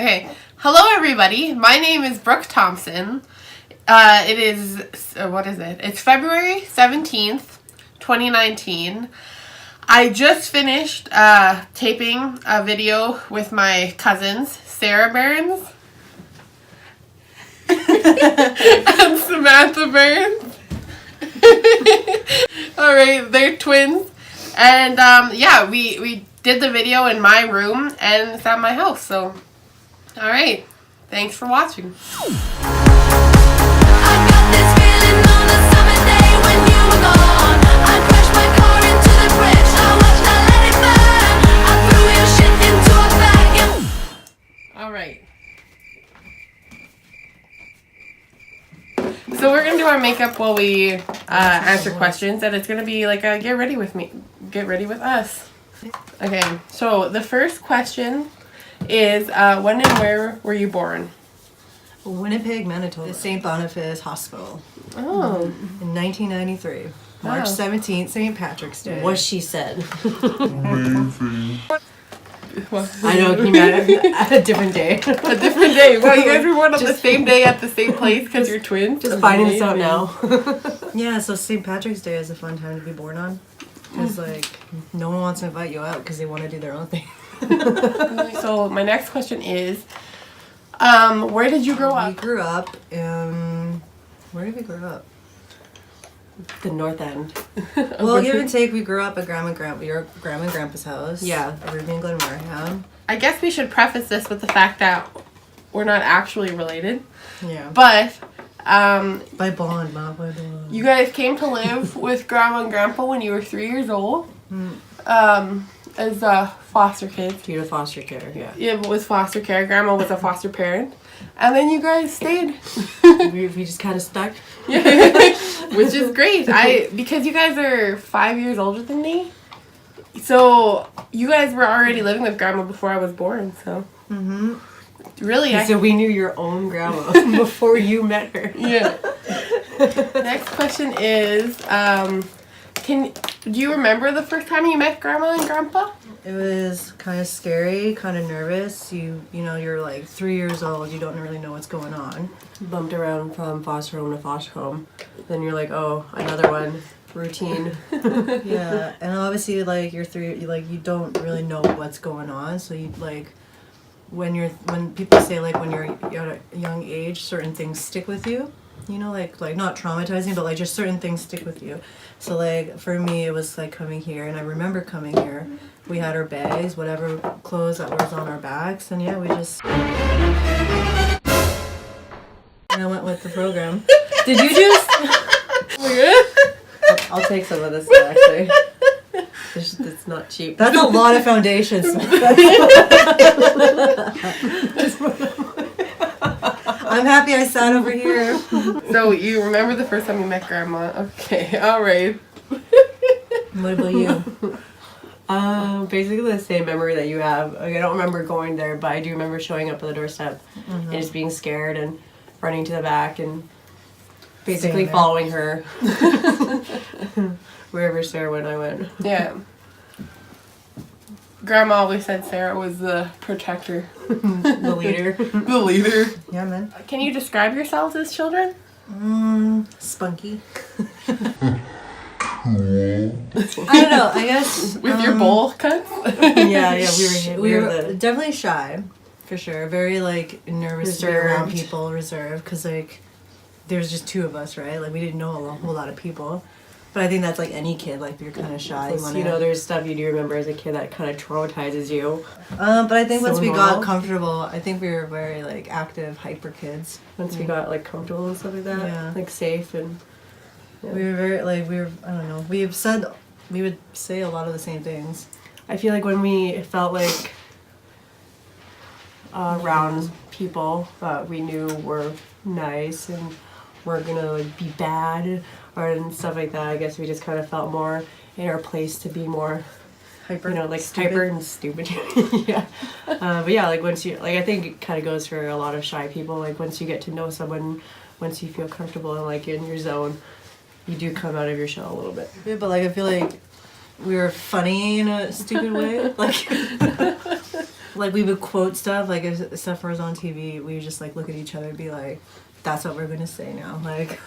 Okay. Hello, everybody. My name is Brooke Thompson. It is, what is it? It's February 17th, 2019. I just finished taping a video with my cousins, Sarah Burns and Samantha Burns. Alright, they're twins. And yeah, we did the video in my room and it's at my house. So, alright, thanks for watching. Alright. So we're going to do our makeup while we answer questions, and it's going to be like a get ready with me. Get ready with us. Okay, so the first question is when and where were you born? Winnipeg, Manitoba. The St. Boniface Hospital. Oh. In 1993. March 17th, St. Patrick's Day. What she said. Amazing. I know, can you imagine? A different day. A different day. Well, you guys were born on the same day at the same place because you're twins. Just finding this out now. Yeah, so St. Patrick's Day is a fun time to be born on. Because, like, no one wants to invite you out because they want to do their own thing. So, my next question is, where did you grow We up? grew up in... Where did we grow up? The North End. Well, give and take, we grew up at Grandma and Grandpa's house. Yeah. Ruby and Glen Markham. I guess we should preface this with the fact that we're not actually related. Yeah. But, By bond, not by bond. you guys came to live with Grandma and Grandpa when you were 3 years old. As foster kids. Due to foster care, yeah. Yeah, it was foster care. Grandma was a foster parent. And then you guys stayed. We just kind of stuck. Yeah. Which is great. Because you guys are 5 years older than me. So you guys were already living with Grandma before I was born, so. Mm-hmm. Really, So we knew your own grandma before you met her. Yeah. Next question is, do you remember the first time you met Grandma and Grandpa? It was kind of scary, kind of nervous. You know, you're like 3 years old. You don't really know what's going on. Bumped around from foster home to foster home. Then you're like, oh, another one. Routine. Yeah, and obviously, like you're three, you don't really know what's going on. So you like, when people say like when you're at a young age, certain things stick with you. You know, like not traumatizing, but like just certain things stick with you. So like for me, it was like coming here, and I remember coming here. We had our bags, whatever clothes that was on our backs, and yeah, we just. And I went with the program. Did you just? I'll take some of this actually. It's not cheap. That's a lot of foundations. I'm happy I sat over here. So you remember the first time you met Grandma? Okay, all right. What about you? Basically the same memory that you have. Like, I don't remember going there, but I do remember showing up at the doorstep and just being scared and running to the back and basically following her wherever Sarah went, I went. Yeah. Grandma always said Sarah was the protector. The leader. The leader. Yeah, man. Can you describe yourselves as children? Spunky. I don't know. I guess With your bowl cuts? Yeah, we were definitely shy, for sure. Very like nervous to be around people, reserved, because like there's just two of us, right? Like we didn't know a whole lot of people. But I think that's like any kid, like you're kind of shy. You know, there's stuff you do remember as a kid that kind of traumatizes you. But I think once we normal. got comfortable, I think we were very like active, hyper kids. Once we got like comfortable and stuff like that, Yeah. like safe and. Yeah. We were very I don't know. We would say a lot of the same things. I feel like when we felt like around people that we knew were nice and weren't gonna like be bad or and stuff like that, I guess we just kind of felt more in our place to be more Hyper, you know, like stupid. hyper and stupid. Yeah. But yeah, like once you like, I think it kind of goes for a lot of shy people. Like once you get to know someone, once you feel comfortable and like in your zone, you do come out of your shell a little bit. Yeah, but like I feel like we were funny in a stupid way. Like like we would quote stuff, like if stuff was on TV, we would just like look at each other and be like, that's what we're gonna say now. Like,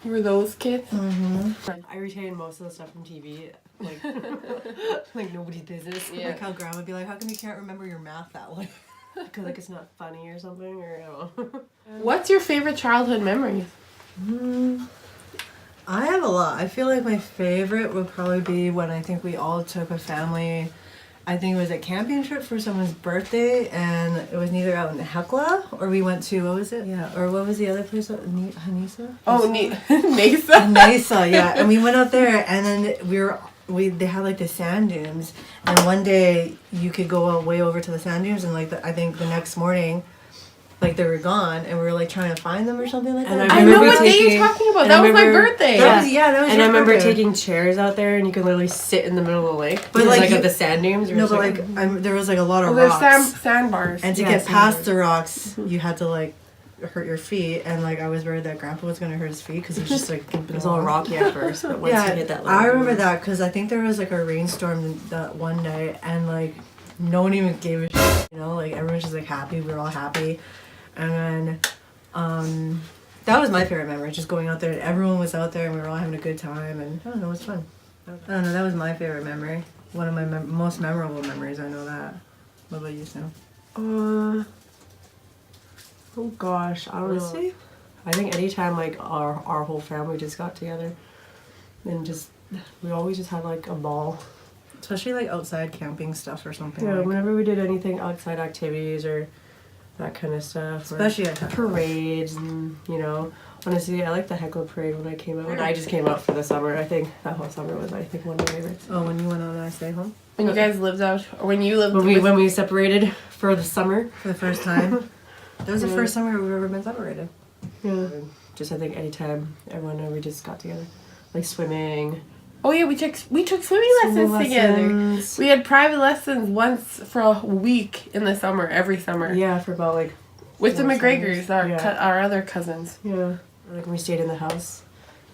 Were those kids? I retain most of the stuff from TV, like like nobody's business. Yeah. like how grandma would be like, how come you can't remember your math that way? Because like it's not funny or something, or I don't know. What's your favorite childhood memory? I have a lot. I feel like my favorite would probably be when I think we all took a family. I think it was a camping trip for someone's birthday, and it was neither out in Hecla or we went to, what was it? Yeah, or what was the other place? Hanisa? Oh, Mesa. Mesa, yeah. And we went out there, and then they had like the sand dunes, and one day you could go way over to the sand dunes, and like I think the next morning, like they were gone, and we were like trying to find them or something like And that. I know what day you're talking about. That was my birthday. That was And I your remember birthday. taking chairs out there, and you could literally sit in the middle of the lake. But, But like, like you- at the sand dunes. No, but like there was like a lot of Oh, there's rocks. sandbars. And to Yeah, get past sandbars. the rocks, you had to like hurt your feet, and like I was worried that Grandpa was gonna hurt his feet because he was just like It was all rocky at first, but once Yeah, you hit that level. I remember that because I think there was like a rainstorm that one night, and like no one even gave a shit, you know, like everyone was just like happy. We were all happy, and then that was my favorite memory, just going out there and everyone was out there and we were all having a good time, and I don't know, it was fun. I don't know, that was my favorite memory. One of my most memorable memories. I know that. What about you, Sam? Oh gosh, I don't Let's know. see. I think anytime like our whole family just got together, and just we always just had like a ball. Especially like outside camping stuff or something. Yeah, like. whenever we did anything outside activities or that kind of stuff. Especially or at Hecla. parades, and honestly, I like the Hecla parade when I came out. When I just came out for the summer, I think that whole summer was one of my favorites. Oh, when you went on a stay home When you guys lived out, or when you lived When we separated for the summer. for the first time. That was the first summer we've ever been separated. Yeah. Just I think anytime everyone and we just got together, like swimming. Oh yeah, we took swimming lessons together. We had private lessons once for a week in the summer, every summer. Yeah, for about like. With the 4 McGregors, summers. our other cousins. Yeah. Like when we stayed in the house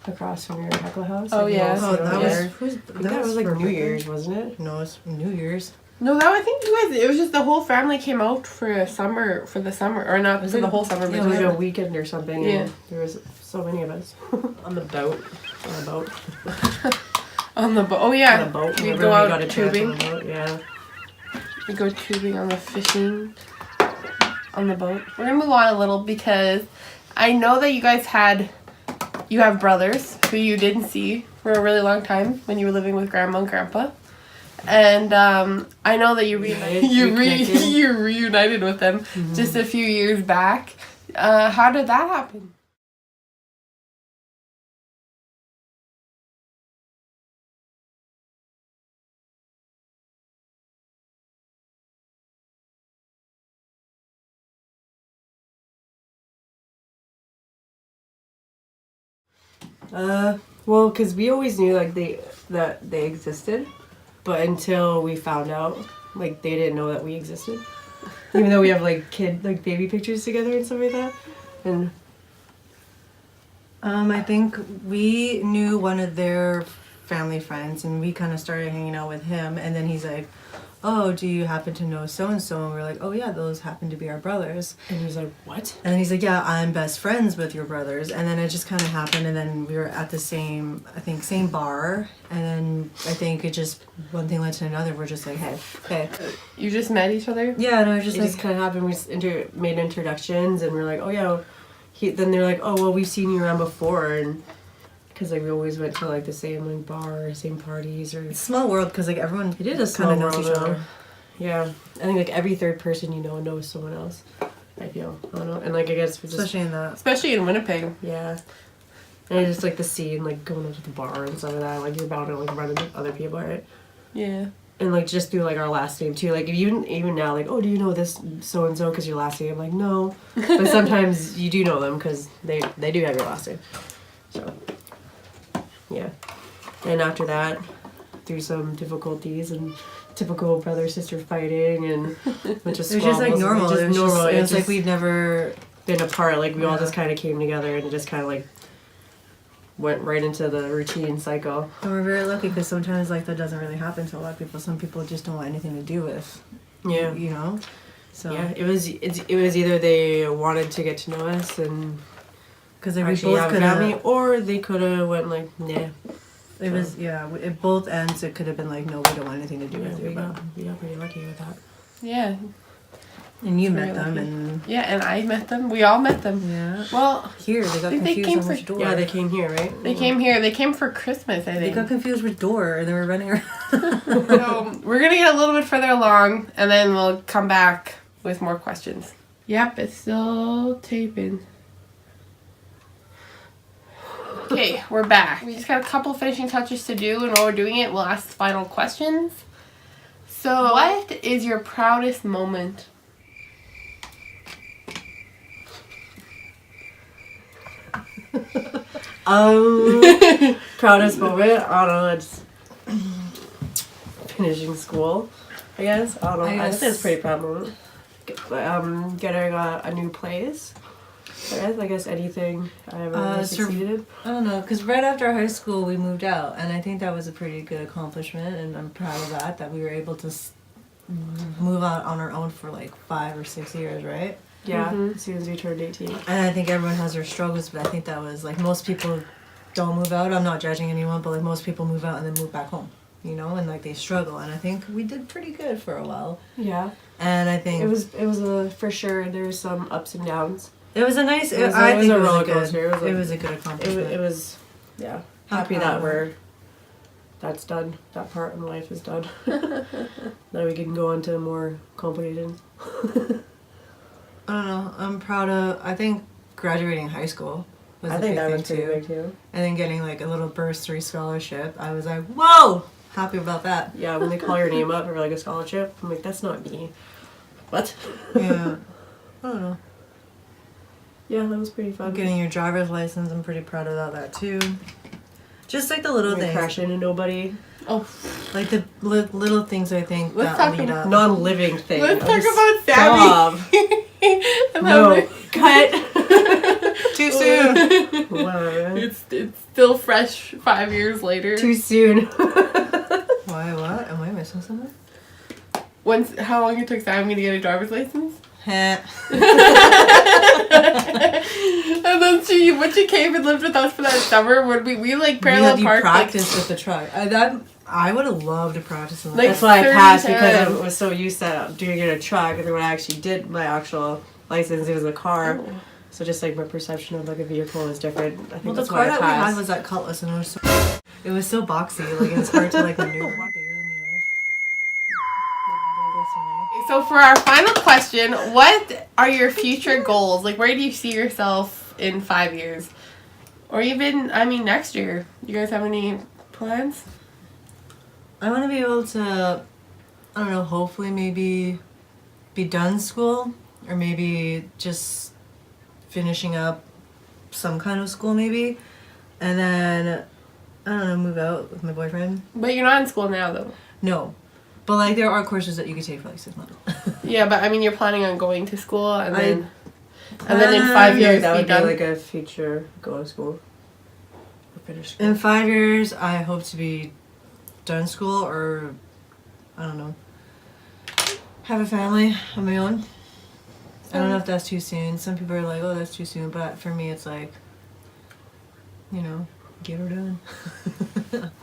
across from your Hecla house. Oh, like, we yeah. all Oh, stayed that over was there. who's I think that was like for New birthday? Year's, wasn't it? No, it's New Year's. No, I think you guys. It was just the whole family came out for the summer, or not for the whole summer, but It was just- a weekend or something. Yeah. And there was so many of us on the boat. On the boat. on the boat. Oh yeah, On the boat. we whenever go out got a chance tubing. on the boat. Yeah. We go tubing on the fishing on the boat. We're gonna move on a little because I know that you have brothers who you didn't see for a really long time when you were living with Grandma and Grandpa. And I know that you Reconnected. you reunited with them just a few years back. How did that happen? Well, because we always knew like that they existed, but until we found out, like they didn't know that we existed. Even though we have like baby pictures together and stuff like that, and I think we knew one of their family friends, and we kind of started hanging out with him. And then he's like, "Oh, do you happen to know so and so?" And we're like, "Oh yeah, those happen to be our brothers." and he was like, "What?" And he's like, "Yeah, I'm best friends with your brothers." And then it just kind of happened, and then we were at the same bar, and then I think it just one thing led to another. We're just like, hey. You just met each other? Yeah, and I was It just just like, kind of happened. We just made introductions, and we're like, "Oh yeah." Then they're like, "Oh well, we've seen you around before," and because like we always went to like the same like bar, same parties, or small world because like everyone it is a small kind of knows world, each though. other. Yeah, I think like every third person knows someone else. I feel I don't know, and like I guess we just Especially in Winnipeg. yeah, and it's just like the scene like going out to the bar and stuff like that. Like you're bound to like run into other people, right? Yeah. And like just through like our last name too. Like even now, like, oh, do you know this so and so because your last name? I'm like, no, but sometimes you do know them because they do have your last name. So yeah, and after that, through some difficulties and typical brother sister fighting and bunch of It was just like squabbles, normal. Just It was normal. Just, it was just like we've never. been apart. Like we all Yeah. just kind of came together and just kind of like went right into the routine cycle. And we're very lucky because sometimes like that doesn't really happen to a lot of people. Some people just don't want anything to do with. Yeah. You know. So Yeah, it was either they wanted to get to know us and because we actually both have could family, have. or they could have went like, nah. It was At both ends, it could have been like, no, we don't want anything to do with you. we But got pretty lucky with that. Yeah. and you met Very them, lucky. and Yeah, and I met them. We all met them. yeah. Well, Here they got They confused came on for- which door. Yeah, they came here, right? they came here. They came for Christmas, I They think. got confused with door, and they were running around. So we're gonna get a little bit further along, and then we'll come back with more questions. Yep, it's still taping. Okay, we're back. We just got a couple finishing touches to do, and while we're doing it, we'll ask the final questions. So, what is your proudest moment? Proudest moment? I don't know, it's finishing school, I guess. I don't know. I guess it's a pretty proud moment. Getting a new place. I guess anything I ever succeeded. I don't know, because right after high school we moved out, and I think that was a pretty good accomplishment, and I'm proud of that we were able to move out on our own for like 5 or 6 years, right? Yeah, as soon as we turned 18. And I think everyone has their struggles, but I think that was like most people don't move out. I'm not judging anyone, but like most people move out and then move back home, you know, and like they struggle. And I think we did pretty good for a while. Yeah. And I think It was for sure. There was some ups and downs. it was a nice. It was I think a it was roller a good. coaster. It was a good accomplishment. It was, yeah. I'm Happy proud that of we're that's done. That part in life is done. Now we can go on to more complicated. I don't know. I'm proud of. I think graduating high school was I a think big that thing was pretty too. big too. And then getting like a little bursary scholarship. I was like, whoa, happy about that. Yeah, when they call your name up for like a scholarship, I'm like, that's not me. What? Yeah. I don't know. Yeah, that was pretty fun. Getting your driver's license, I'm pretty proud of that too. Just like the little Didn't things. crash into nobody. Oh, Like the little things I think Let's that talk lead up. Non-living thing. let's Oh, talk just about stop. Sammy. And No, how cut. Too soon. Whatever. it's still fresh 5 years later. Too soon. Why? What? Am I missing something? How long it took Sammy to get a driver's license? Heh. And then when she came and lived with us for that summer, when we like parallel you parked. practiced with the truck. I would have loved to practice in the Like, That's why I 30 passed because I times. was so used to doing it in a truck, and then when I actually did my actual license, it was a car. Oh. So just like my perception of like a vehicle is different. I think Well, the that's car why I that we had passed. was that Cutlass, and it was so boxy. Like it was hard to like maneuver. Bigger than the other. This one, eh? So for our final question, what are your future goals? Like, where do you see yourself in 5 years, or even next year? You guys have any plans? I want to be able to, I don't know, hopefully maybe be done school, or maybe just finishing up some kind of school maybe, and then, I don't know, move out with my boyfriend. But you're not in school now, though. No. But like there are courses that you could take for like 6 months. Yeah, but you're planning on going to school, and then in 5 years that be would be done. like a future go to school. Or finish school. In 5 years, I hope to be done school, or, I don't know, have a family of my own. I don't know if that's too soon. Some people are like, oh, that's too soon. But for me, it's like, get her done.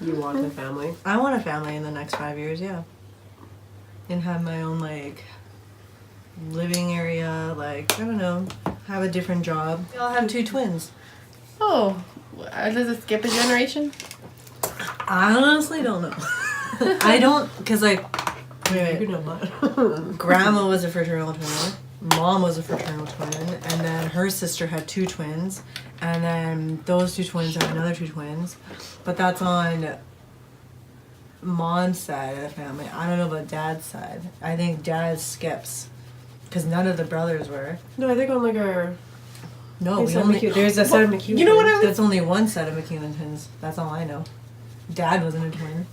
You want a family. I want a family in the next 5 years, yeah. And have my own, like, living area, like, I don't know, have a different job. I'll have 2 twins. Oh, does it skip a generation? I honestly don't know. I don't, because, like, You know what? Grandma was a fraternal twin. Mom was a fraternal twin. And then her sister had 2 twins. And then those 2 twins have another 2 twins. But that's on Mom's side of the family. I don't know about Dad's side. I think Dad skips. Because none of the brothers were. No, I think on like our. No, we only, there's a set of McHugh. You know what I was? that's only one set of McEwen twins. That's all I know. Dad wasn't a twin.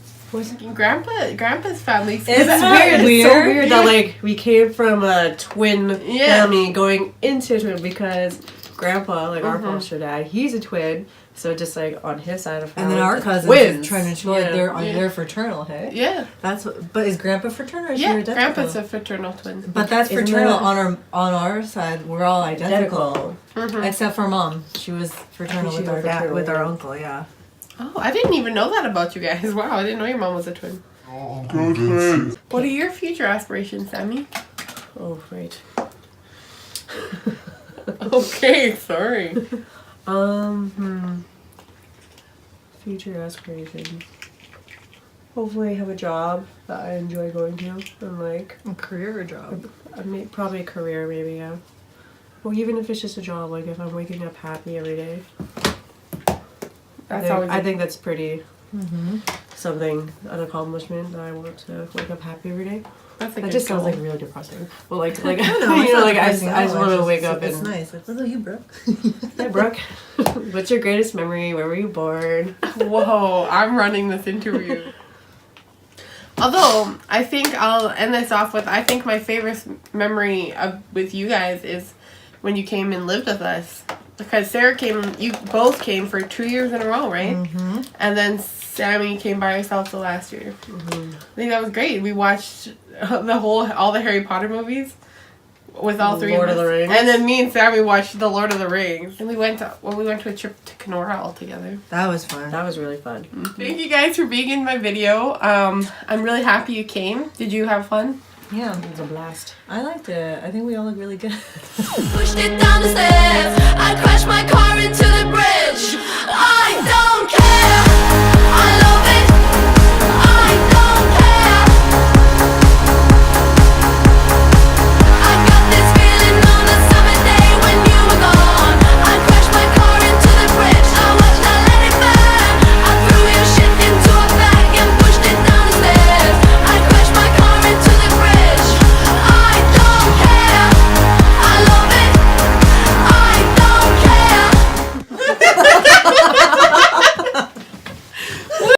Grandpa's family. It's Weird. It's so weird that like we came from a twin family going into a twin because Grandpa, like our foster dad, he's a twin. So just like on his side of And then our cousins twins. are trying to show like Yeah. they're fraternal, hey? Yeah. That's what, but is Grandpa fraternal or is she Yeah, identical? Grandpa's a fraternal twin. But that's Isn't fraternal that- on our side. We're all identical, Identical. except for Mom. She was fraternal She with was our dad, fraternal, with our yeah. uncle. Yeah. Oh, I didn't even know that about you guys. Wow, I didn't know your mom was a twin. Go ahead. What are your future aspirations, Sammy? Oh, right. Okay, sorry. Future aspirations. Hopefully, have a job that I enjoy going to, and like A career or job? probably a career, maybe, yeah. Or even if it's just a job, like if I'm waking up happy every day. That's always I think that's pretty something, an accomplishment that I want to wake up happy every day. that's a That good just sounds goal. like really depressing. Well, like you No, know, it's not like I depressing just at all. want to It's wake just- up It's and nice. Like, what about you, bro? yeah, Brooke. What's your greatest memory? Where were you born? Whoa, I'm running this interview. Although, I think I'll end this off with, I think my favorite memory with you guys is when you came and lived with us. Because Sarah came, you both came for 2 years in a row, right? Mm-hmm. And then Sammy came by herself the last year. Mm-hmm. I think that was great. We watched all the Harry Potter movies with all three Lord of us. of the Rings. And then me and Sammy watched the Lord of the Rings. And we went to a trip to Kenora all together. That was fun. That was really fun. Thank you guys for being in my video. I'm really happy you came. Did you have fun? Yeah, It was a blast. I liked it. I think we all look really good. Pushed it down the steps. I crashed my car into the bridge.